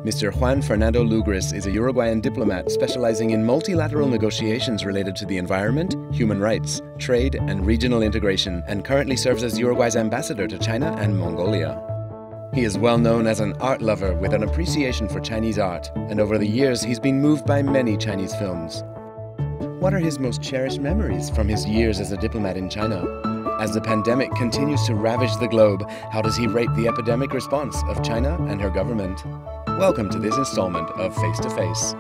Mr. Juan Fernando Lugris is a Uruguayan diplomat specializing in multilateral negotiations related to the environment, human rights, trade, and regional integration, and currently serves as Uruguay's ambassador to China and Mongolia. He is well known as an art lover with an appreciation for Chinese art, and over the years he's been moved by many Chinese films. What are his most cherished memories from his years as a diplomat in China? As the pandemic continues to ravage the globe, how does he rate the epidemic response of China and her government? Welcome to this installment of Face to Face.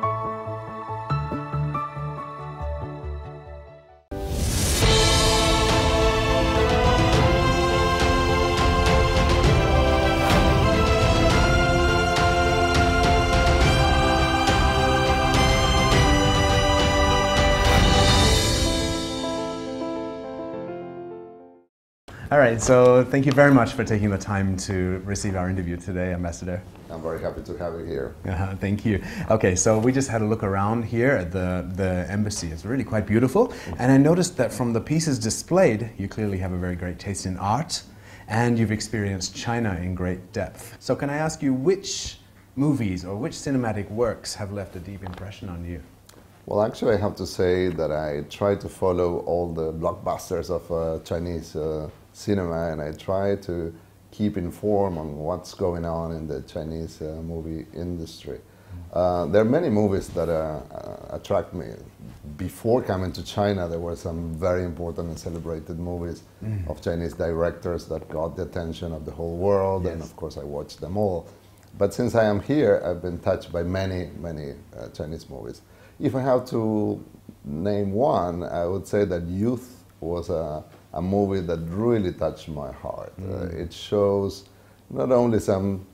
All right, so thank you very much for taking the time to receive our interview today, Ambassador. I'm very happy to have you here. Thank you. Okay, so we just had a look around here at the embassy. It's really quite beautiful. And I noticed that from the pieces displayed, you clearly have a very great taste in art, and you've experienced China in great depth. So can I ask you, which movies or which cinematic works have left a deep impression on you? Well, actually, I have to say that I try to follow all the blockbusters of Chinese cinema, and I try to keep informed on what's going on in the Chinese movie industry. There are many movies that attract me. Before coming to China, there were some very important and celebrated movies of Chinese directors that got the attention of the whole world, and of course I watched them all. But since I am here, I've been touched by many Chinese movies. If I have to name one, I would say that Youth was a movie that really touched my heart. It shows not only some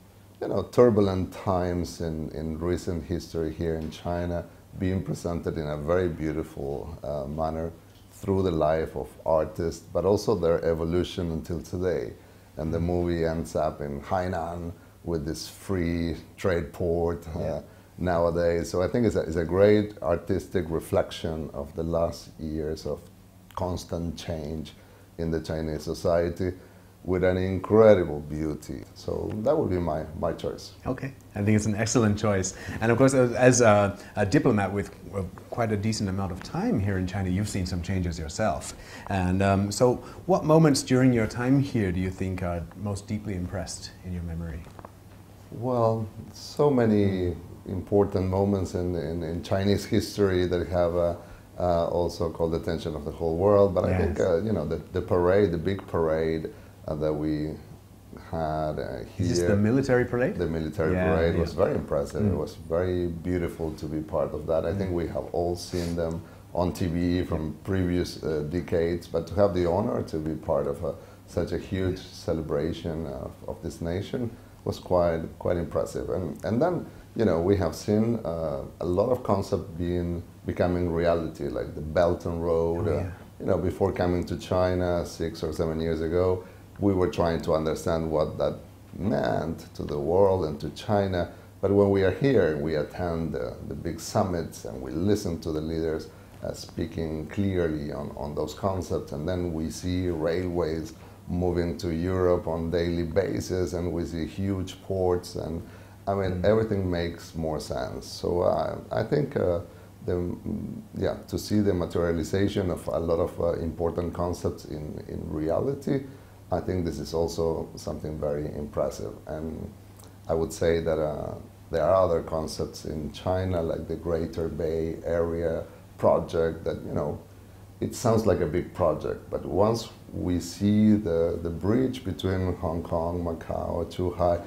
turbulent times in recent history here in China being presented in a very beautiful manner through the life of artists, but also their evolution until today. And the movie ends up in Hainan with this free trade port nowadays. So I think it's a great artistic reflection of the last years of constant change in the Chinese society with an incredible beauty. So that would be my choice. Okay, I think it's an excellent choice. And of course, as a diplomat with quite a decent amount of time here in China, you've seen some changes yourself. And so what moments during your time here do you think are most deeply impressed in your memory? Well, so many important moments in Chinese history that have also called the attention of the whole world. But I think the parade, the big parade that we had here. Is this the military parade? The military parade was very impressive. It was very beautiful to be part of that. I think we have all seen them on TV from previous decades, but to have the honor to be part of such a huge celebration of this nation was quite impressive. And then we have seen a lot of concepts becoming reality, like the Belt and Road. Before coming to China 6 or 7 years ago, we were trying to understand what that meant to the world and to China. But when we are here and we attend the big summits and we listen to the leaders speaking clearly on those concepts, and then we see railways moving to Europe on daily basis, and we see huge ports, and I mean everything makes more sense. So I think to see the materialization of a lot of important concepts in reality, I think this is also something very impressive. And I would say that there are other concepts in China, like the Greater Bay Area project, that it sounds like a big project, but once we see the bridge between Hong Kong, Macau, Zhuhai,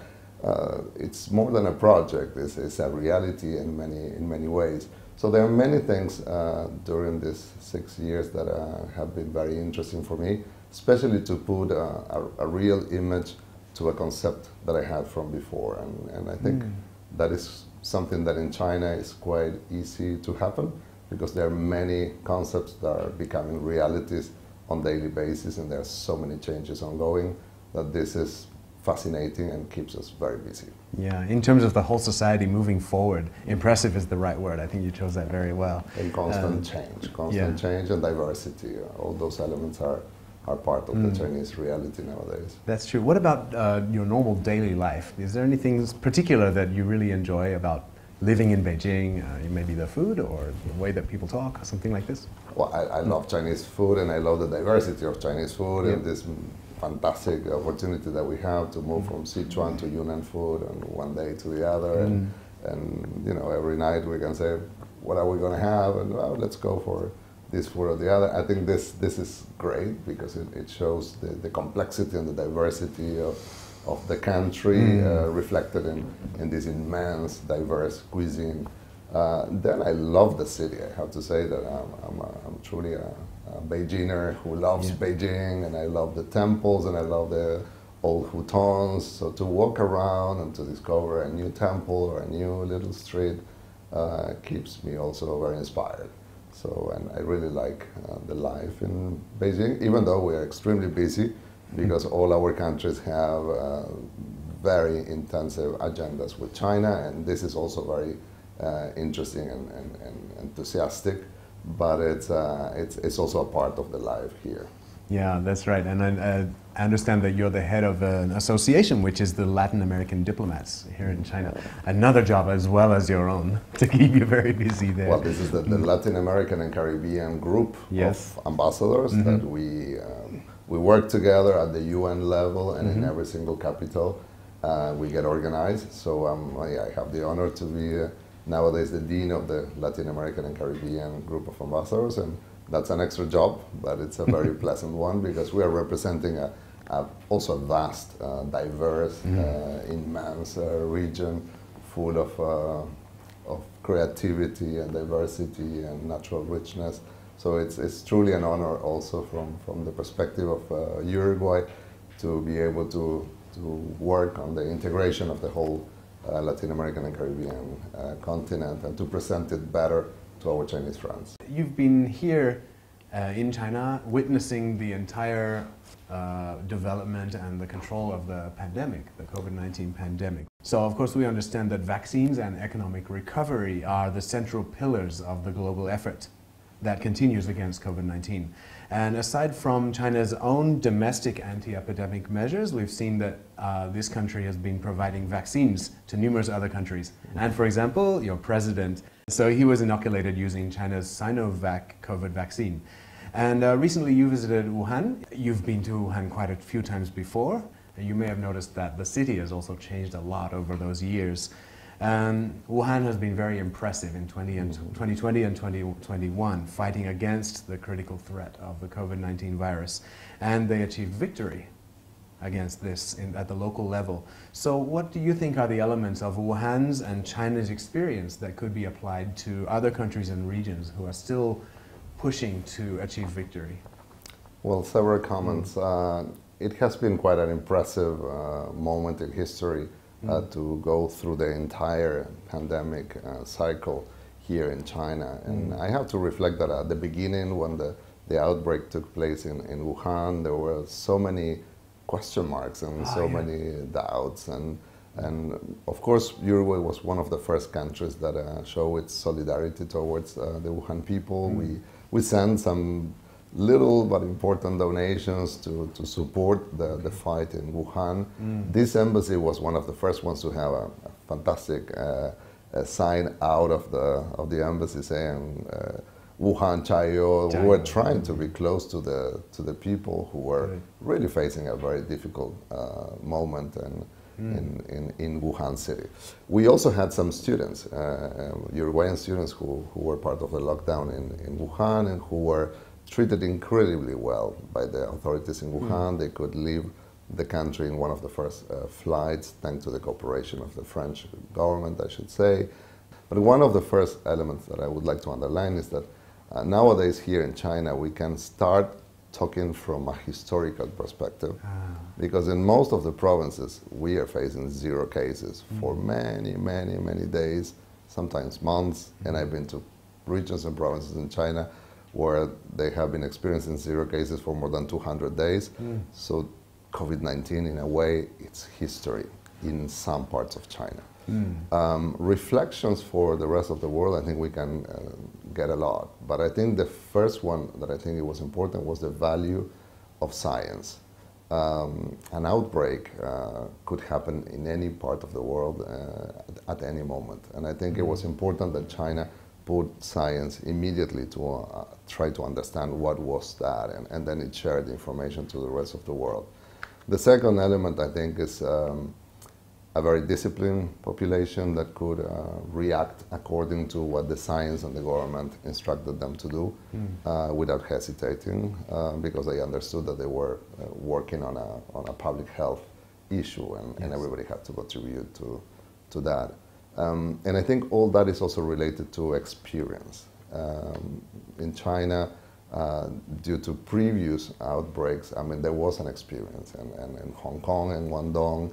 it's more than a project. It's a reality in many ways. So there are many things during these 6 years that have been very interesting for me, especially to put a real image to a concept that I had from before. And I think that is something that in China is quite easy to happen, because there are many concepts that are becoming realities on daily basis, and there are so many changes ongoing that this is fascinating and keeps us very busy. Yeah, in terms of the whole society moving forward, impressive is the right word. I think you chose that very well. And constant change and diversity, all those elements are are part of the Chinese reality nowadays. That's true. What about your normal daily life? Is there anything particular that you really enjoy about living in Beijing? Maybe the food or the way that people talk, or something like this? Well, I love Chinese food, and I love the diversity of Chinese food, and this fantastic opportunity that we have to move from Sichuan to Yunnan food, and one day to the other, and you know, every night we can say, what are we going to have, and well, let's go for this food or the other. I think this is great because it shows the complexity and the diversity of the country reflected in this immense, diverse cuisine. Then I love the city. I have to say that I'm truly a Beijinger who loves Beijing, and I love the temples, and I love the old hutons. So to walk around and to discover a new temple or a new little street keeps me also very inspired. So, and I really like the life in Beijing, even though we are extremely busy, because all our countries have very intensive agendas with China, and this is also very interesting and enthusiastic, but it's also a part of the life here. Yeah, that's right. And I understand that you're the head of an association, which is the Latin American diplomats here in China. Another job as well as your own to keep you very busy there. Well, this is the Latin American and Caribbean group of ambassadors that we work together at the UN level, and in every single capital we get organized. So I have the honor to be nowadays the dean of the Latin American and Caribbean group of ambassadors, and that's an extra job, but it's a very pleasant one because we are representing also a vast, diverse, immense region full of creativity and diversity and natural richness. So it's truly an honor also from the perspective of Uruguay to be able to work on the integration of the whole Latin American and Caribbean continent and to present it better to our Chinese friends. You've been here in China witnessing the entire development and the control of the pandemic, the COVID-19 pandemic. So of course we understand that vaccines and economic recovery are the central pillars of the global effort that continues against COVID-19. And aside from China's own domestic anti-epidemic measures, we've seen that this country has been providing vaccines to numerous other countries. And for example, your president, so he was inoculated using China's Sinovac COVID vaccine. And recently you visited Wuhan. You've been to Wuhan quite a few times before. You may have noticed that the city has also changed a lot over those years. Wuhan has been very impressive in 2020 and 2021, fighting against the critical threat of the COVID-19 virus. And they achieved victory against this at the local level. So what do you think are the elements of Wuhan's and China's experience that could be applied to other countries and regions who are still pushing to achieve victory? Well, several comments. It has been quite an impressive moment in history to go through the entire pandemic cycle here in China. And I have to reflect that at the beginning, when the outbreak took place in Wuhan, there were so many question marks and many doubts. And of course, Uruguay was one of the first countries that showed its solidarity towards the Wuhan people. We sent some little but important donations to support the fight in Wuhan. This embassy was one of the first ones to have a fantastic sign out of the embassy saying Wuhan Chayo. We were trying to be close to the people who were really facing a very difficult moment in Wuhan city. We also had some students, Uruguayan students who were part of the lockdown in Wuhan and who were treated incredibly well by the authorities in Wuhan. They could leave the country in one of the first flights, thanks to the cooperation of the French government, I should say. But one of the first elements that I would like to underline is that nowadays here in China, we can start talking from a historical perspective, because in most of the provinces, we are facing 0 cases for many, many, many days, sometimes months, and I've been to regions and provinces in China where they have been experiencing 0 cases for more than 200 days. So COVID-19, in a way, it's history in some parts of China. Reflections for the rest of the world, I think we can get a lot. But I think the first one that I think it was important was the value of science. An outbreak could happen in any part of the world at any moment. And I think it was important that China put science immediately to try to understand what was that, and then it shared the information to the rest of the world. The second element, I think, is a very disciplined population that could react according to what the science and the government instructed them to do without hesitating, because they understood that they were working on a public health issue, and everybody had to contribute to that. And I think all that is also related to experience. In China, due to previous outbreaks, I mean, there was an experience, and in Hong Kong and Guangdong,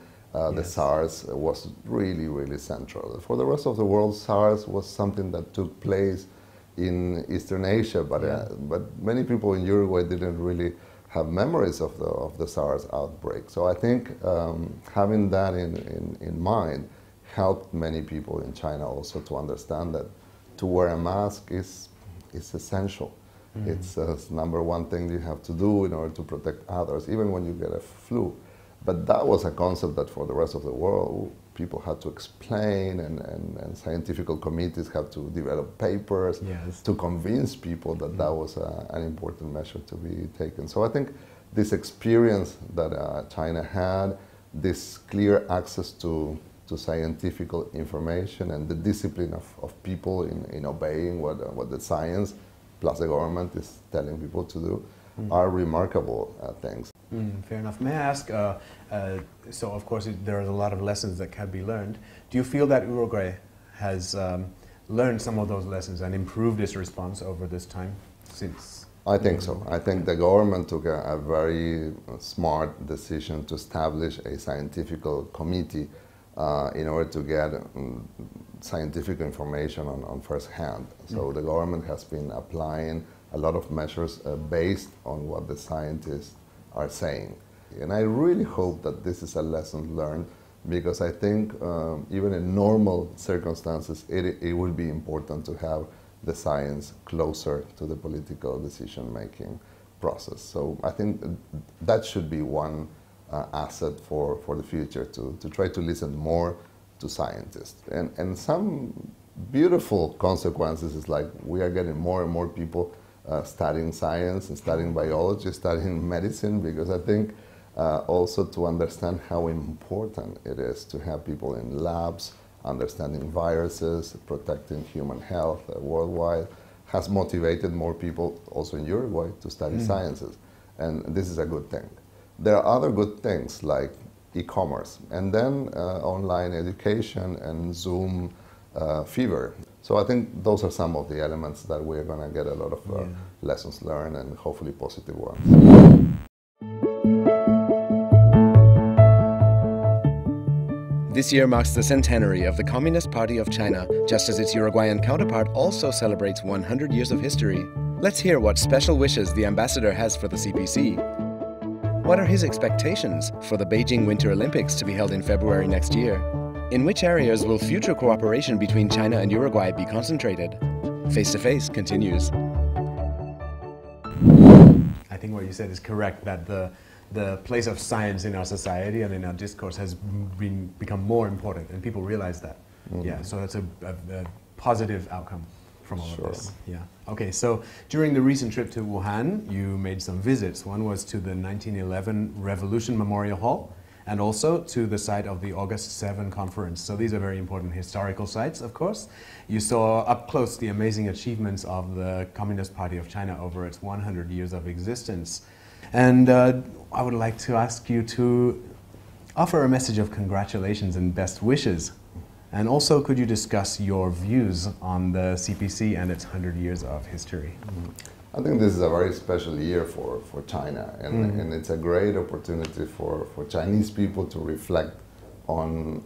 the SARS was really, really central. For the rest of the world, SARS was something that took place in Eastern Asia, but many people in Uruguay didn't really have memories of the SARS outbreak. So I think having that in mind helped many people in China also to understand that to wear a mask is essential. It's number one thing you have to do in order to protect others, even when you get a flu. But that was a concept that for the rest of the world, people had to explain, and scientific committees had to develop papers to convince people that that was an important measure to be taken. So I think this experience that China had, this clear access to scientific information, and the discipline of people in obeying what the science plus the government is telling people to do are remarkable things. Fair enough. May I ask, so of course there are a lot of lessons that can be learned. Do you feel that Uruguay has learned some of those lessons and improved its response over this time since? I think so. I think the government took a very smart decision to establish a scientific committee in order to get scientific information on first hand. So the government has been applying a lot of measures based on what the scientists are saying. And I really hope that this is a lesson learned, because I think even in normal circumstances, it will be important to have the science closer to the political decision-making process. So I think that should be one asset for the future, to try to listen more to scientists. And some beautiful consequences is like we are getting more and more people studying science and studying biology, studying medicine, because I think also to understand how important it is to have people in labs understanding viruses, protecting human health worldwide, has motivated more people also in Uruguay to study sciences. And this is a good thing. There are other good things like e-commerce, and then online education and Zoom fever. So I think those are some of the elements that we're going to get a lot of lessons learned, and hopefully positive ones. This year marks the centenary of the Communist Party of China, just as its Uruguayan counterpart also celebrates 100 years of history. Let's hear what special wishes the ambassador has for the CPC. What are his expectations for the Beijing Winter Olympics to be held in February next year? In which areas will future cooperation between China and Uruguay be concentrated? Face to Face continues. I think what you said is correct, that the place of science in our society and in our discourse has become more important, and people realize that. Yeah, so that's a positive outcome from all of this. Yeah. Okay, so during the recent trip to Wuhan, you made some visits. One was to the 1911 Revolution Memorial Hall, and also to the site of the August 7 conference. So these are very important historical sites, of course. You saw up close the amazing achievements of the Communist Party of China over its 100 years of existence. And I would like to ask you to offer a message of congratulations and best wishes. And also, could you discuss your views on the CPC and its 100 years of history? I think this is a very special year for China, and it's a great opportunity for Chinese people to reflect on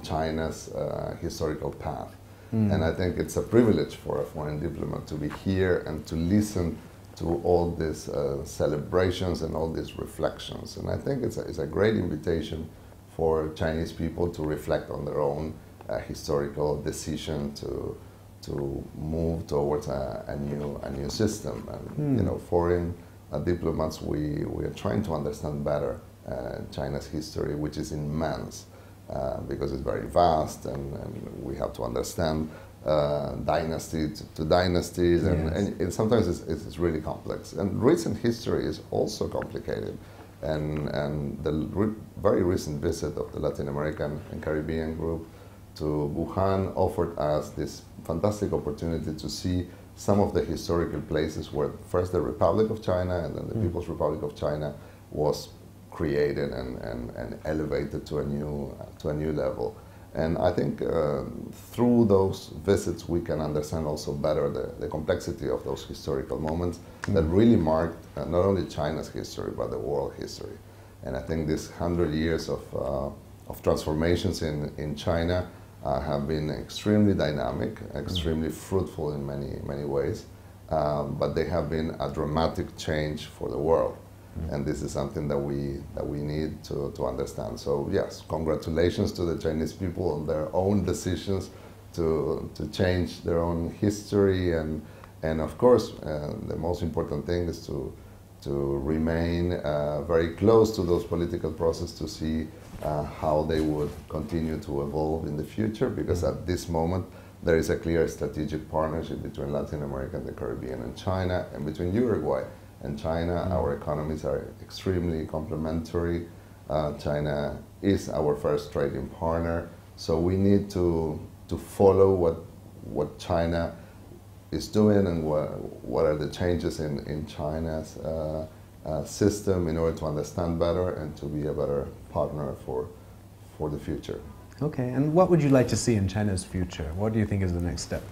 China's historical path. And I think it's a privilege for a foreign diplomat to be here and to listen to all these celebrations and all these reflections. And I think it's a great invitation for Chinese people to reflect on their own historical decision to move towards a new system. And you know, foreign diplomats, we are trying to understand better China's history, which is immense, because it's very vast, and we have to understand dynasty to dynasties, and sometimes it's really complex. And recent history is also complicated. And the very recent visit of the Latin American and Caribbean group to Wuhan offered us this fantastic opportunity to see some of the historical places where first the Republic of China and then the People's Republic of China was created and elevated to a new level. And I think through those visits we can understand also better the complexity of those historical moments that really marked not only China's history but the world history. And I think this 100 years of transformations in China have been extremely dynamic, extremely fruitful in many ways, but they have been a dramatic change for the world. And this is something that we need to understand. So yes, congratulations to the Chinese people on their own decisions to change their own history, and of course the most important thing is to remain very close to those political processes to see how they would continue to evolve in the future, because at this moment there is a clear strategic partnership between Latin America and the Caribbean and China, and between Uruguay and China. Our economies are extremely complementary. China is our first trading partner, so we need to follow what China is doing and what are the changes in China's system in order to understand better and to be a better partner for the future. Okay, and what would you like to see in China's future? What do you think is the next step?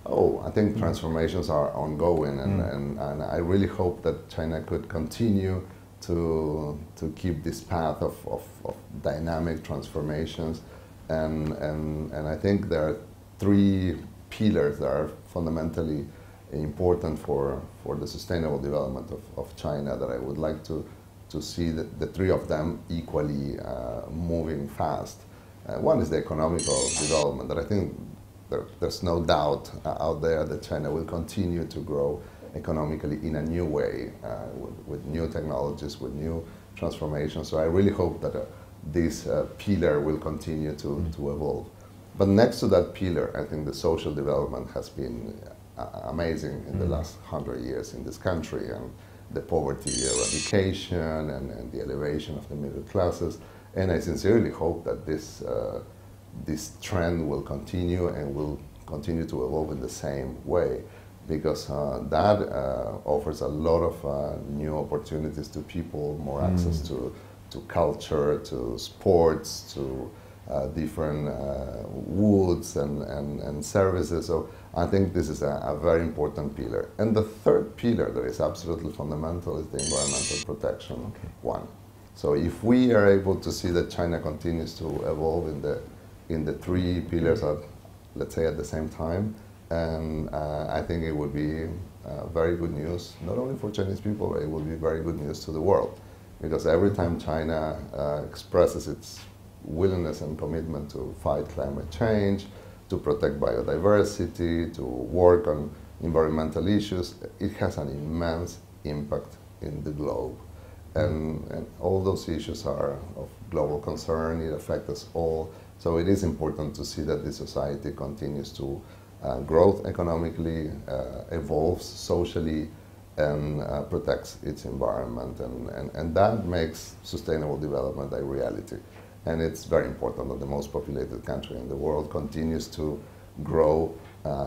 Oh, I think transformations are ongoing, and I really hope that China could continue to keep this path of dynamic transformations, and I think there are three pillars that are fundamentally important for the sustainable development of China that I would like to see the three of them equally moving fast. One is the economical development, that I think there's no doubt out there that China will continue to grow economically in a new way, with new technologies, with new transformations. So I really hope that this pillar will continue to evolve. But next to that pillar, I think the social development has been amazing in the last 100 years in this country, and the poverty eradication and the elevation of the middle classes. And I sincerely hope that this trend will continue and will continue to evolve in the same way, because that offers a lot of new opportunities to people, more access to culture, to sports, to different goods and services. So I think this is a very important pillar. And the third pillar that is absolutely fundamental is the environmental protection one. So if we are able to see that China continues to evolve in the three pillars at, let's say, at the same time, and I think it would be very good news, not only for Chinese people, but it would be very good news to the world. Because every time China expresses its willingness and commitment to fight climate change, to protect biodiversity, to work on environmental issues, it has an immense impact in the globe. And all those issues are of global concern, it affects us all. So it is important to see that the society continues to grow economically, evolves socially, and protects its environment. And that makes sustainable development a reality. And it's very important that the most populated country in the world continues to grow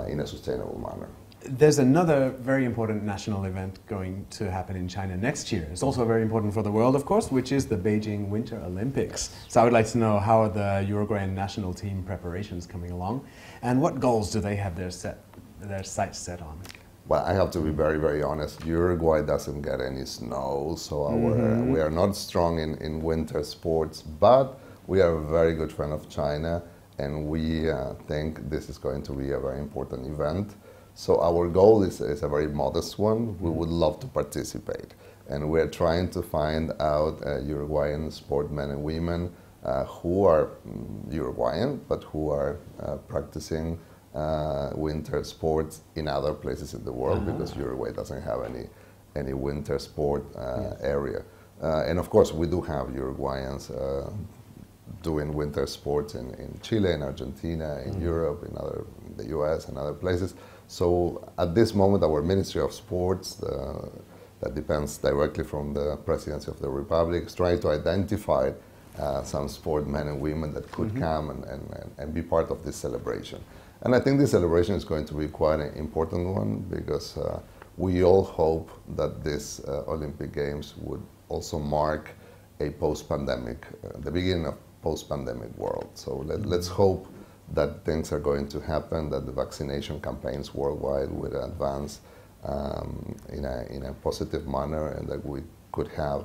in a sustainable manner. There's another very important national event going to happen in China next year. It's also very important for the world, of course, which is the Beijing Winter Olympics. So I would like to know, how are the Uruguayan national team preparations coming along, and what goals do they have their sights set on? Well, I have to be very, very honest. Uruguay doesn't get any snow, so we are not strong in winter sports, but we are a very good friend of China, and we think this is going to be a very important event. So our goal is a very modest one. We would love to participate, and we're trying to find out Uruguayan sportsmen and women who are Uruguayan, but who are practicing winter sports in other places in the world, because Uruguay doesn't have any winter sport area. And of course, we do have Uruguayans doing winter sports in Chile, in Argentina, in Europe, in the US and other places. So at this moment, our Ministry of Sports, that depends directly from the Presidency of the Republic, is trying to identify some sportmen and women that could come and be part of this celebration. And I think this celebration is going to be quite an important one, because we all hope that this Olympic Games would also mark a post-pandemic, the beginning of post-pandemic world. So let's hope that things are going to happen, that the vaccination campaigns worldwide would advance in a positive manner, and that we could have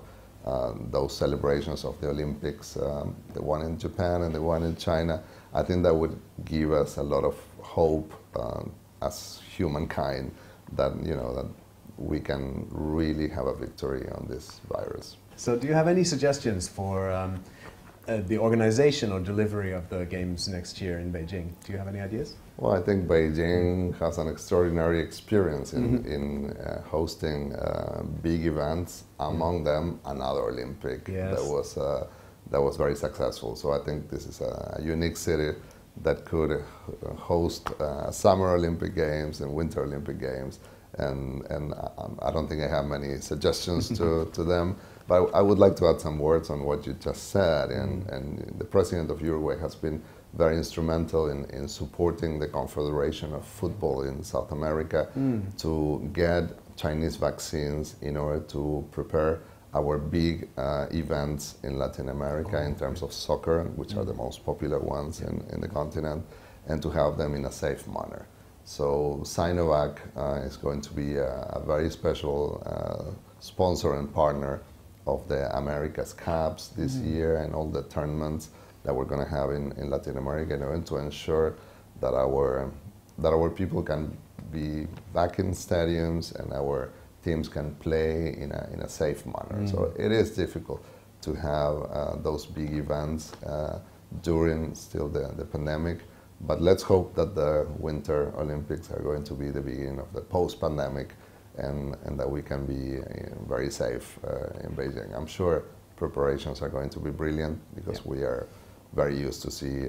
those celebrations of the Olympics, the one in Japan and the one in China. I think that would give us a lot of hope as humankind that, that we can really have a victory on this virus. So do you have any suggestions for the organization or delivery of the Games next year in Beijing? Do you have any ideas? Well, I think Beijing has an extraordinary experience in hosting big events, among them another Olympic that was very successful. So I think this is a unique city that could host Summer Olympic Games and Winter Olympic Games. And I don't think I have many suggestions to them. But I would like to add some words on what you just said. And the President of Uruguay has been very instrumental in supporting the Confederation of Football in South America to get Chinese vaccines in order to prepare our big events in Latin America in terms of soccer, which are the most popular ones in the continent, and to have them in a safe manner. So Sinovac is going to be a very special sponsor and partner of the America's Cups this year and all the tournaments that we're going to have in Latin America, in order to ensure that our people can be back in stadiums and our teams can play in a safe manner. So it is difficult to have those big events during still the pandemic, but let's hope that the Winter Olympics are going to be the beginning of the post-pandemic, and that we can be very safe in Beijing. I'm sure preparations are going to be brilliant, because we are very used to see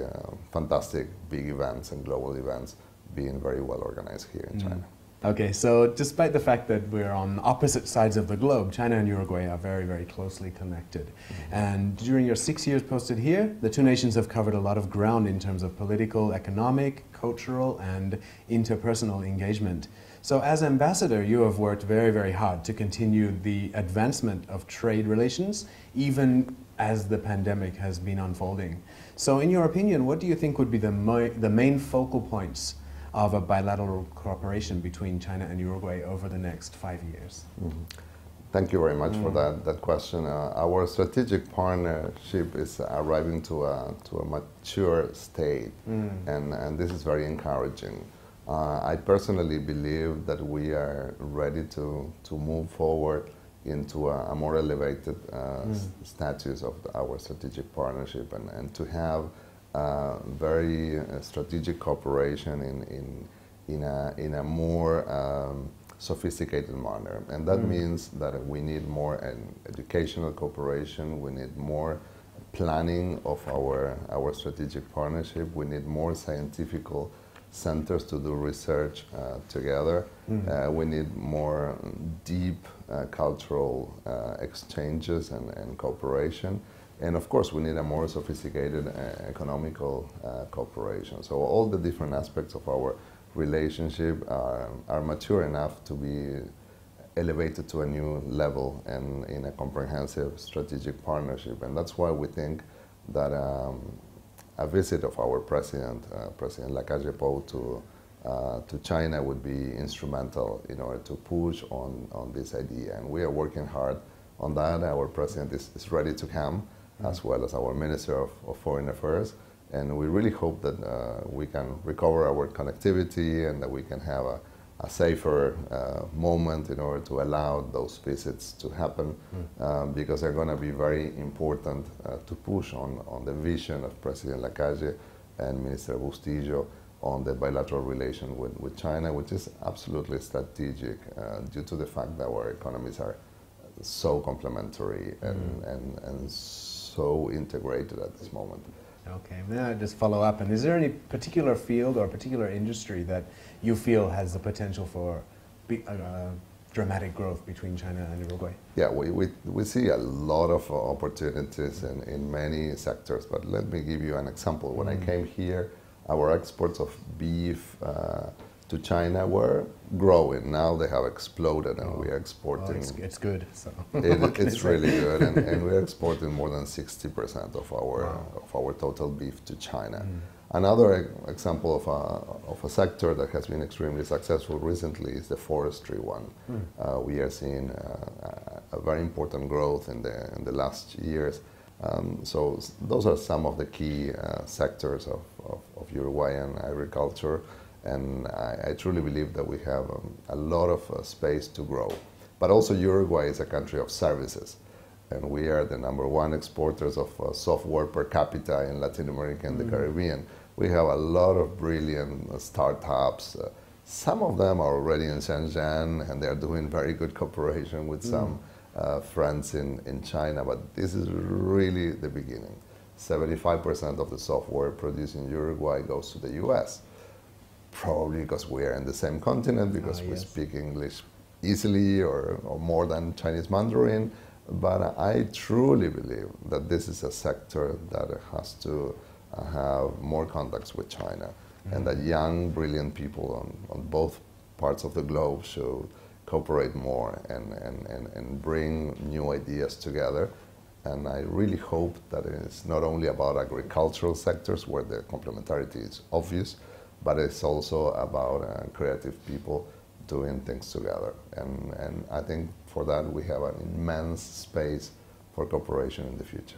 fantastic big events and global events being very well organized here in China. Okay, so despite the fact that we're on opposite sides of the globe, China and Uruguay are very, very closely connected. And during your 6 years posted here, the two nations have covered a lot of ground in terms of political, economic, cultural, and interpersonal engagement. So as ambassador, you have worked very, very hard to continue the advancement of trade relations, even as the pandemic has been unfolding. So in your opinion, what do you think would be the main focal points of a bilateral cooperation between China and Uruguay over the next 5 years? Thank you very much for that question. Our strategic partnership is arriving to a mature state, and this is very encouraging. I personally believe that we are ready to move forward into a more elevated status of our strategic partnership, and to have very strategic cooperation in a more sophisticated manner. And that means that we need more educational cooperation, we need more planning of our strategic partnership, we need more scientific centers to do research together. We need more deep cultural exchanges and cooperation. And of course, we need a more sophisticated economical cooperation. So all the different aspects of our relationship are mature enough to be elevated to a new level and in a comprehensive strategic partnership. And that's why we think that a visit of our President Lacalle Pou to China would be instrumental in order to push on this idea. And we are working hard on that. Our President is ready to come, as well as our Minister of Foreign Affairs. And we really hope that we can recover our connectivity and that we can have a safer moment in order to allow those visits to happen, because they're going to be very important to push on the vision of President Lacalle and Minister Bustillo on the bilateral relation with China, which is absolutely strategic due to the fact that our economies are so complementary and so integrated at this moment. Okay, now just follow up. And is there any particular field or particular industry that you feel has the potential for dramatic growth between China and Uruguay? Yeah, we see a lot of opportunities in many sectors, but let me give you an example. When I came here, our exports of beef to China were growing. Now they have exploded, and we are exporting. It's good. So. It's really good, and we're exporting more than 60% of our total beef to China. Another example of a sector that has been extremely successful recently is the forestry one. We are seeing a very important growth in the last years. So those are some of the key sectors of Uruguayan agriculture. And I truly believe that we have a lot of space to grow. But also Uruguay is a country of services. And we are the #1 exporters of software per capita in Latin America and the Caribbean. We have a lot of brilliant startups. Some of them are already in Shenzhen, and they're doing very good cooperation with some friends in China. But this is really the beginning. 75% of the software produced in Uruguay goes to the US. Probably because we are in the same continent, because we speak English easily or more than Chinese Mandarin. But I truly believe that this is a sector that has to have more contacts with China, and that young, brilliant people on both parts of the globe should cooperate more and bring new ideas together. And I really hope that it's not only about agricultural sectors where the complementarity is obvious, but it's also about creative people doing things together. And I think for that we have an immense space for cooperation in the future.